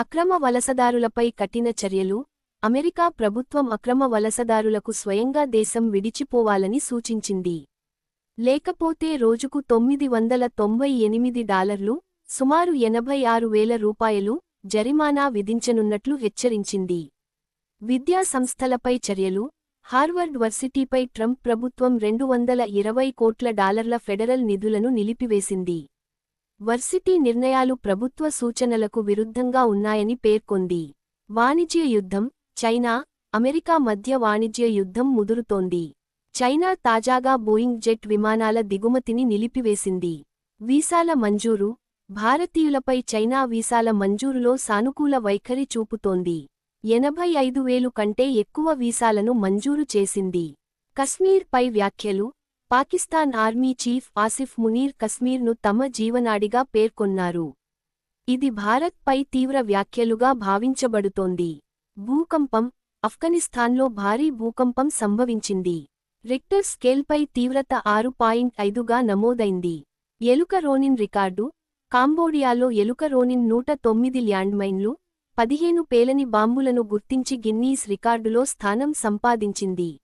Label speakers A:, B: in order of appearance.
A: అక్రమ వలసదారులపై కఠిన చర్యలు. అమెరికా ప్రభుత్వం అక్రమ వలసదారులకు స్వయంగా దేశం విడిచిపోవాలని సూచించింది. లేకపోతే రోజుకు $998, సుమారు $86,000 జరిమానా విధించనున్నట్లు హెచ్చరించింది. విద్యా సంస్థలపై చర్యలు. హార్వర్డ్ వర్సిటీపై ట్రంప్ ప్రభుత్వం $220 కోట్ల ఫెడరల్ నిధులను నిలిపివేసింది. వర్సిటీ నిర్ణయాలు ప్రభుత్వ సూచనలకు విరుద్ధంగా ఉన్నాయని పేర్కొంది. వాణిజ్య యుద్ధం. చైనా, అమెరికా మధ్య వాణిజ్య యుద్ధం ముదురుతోంది. చైనా తాజాగా బోయింగ్ జెట్ విమానాల దిగుమతిని నిలిపివేసింది. వీసాల మంజూరు. భారతీయులపై చైనా వీసాల మంజూరులో సానుకూల వైఖరి చూపుతోంది. 85,000 కంటే ఎక్కువ వీసాలను మంజూరు చేసింది. కశ్మీర్ పై వ్యాఖ్యలు. పాకిస్తాన్ ఆర్మీ చీఫ్ ఆసిఫ్ మునీర్ కశ్మీర్ను తమ జీవనాడిగా పేర్కొన్నారు. ఇది భారత్ పై తీవ్ర వ్యాఖ్యలుగా భావించబడుతోంది. భూకంపం. ఆఫ్ఘనిస్తాన్లో భారీ భూకంపం సంభవించింది. రిక్టర్ స్కేల్పై తీవ్రత 6.5గా నమోదైంది. ఎలుక రోనిన్ రికార్డు. కాంబోడియాలో ఎలుక రోనిన్ 109 ల్యాండ్మైన్లు, 15 పేలని బాంబులను గుర్తించి గిన్నీస్ రికార్డులో స్థానం సంపాదించింది.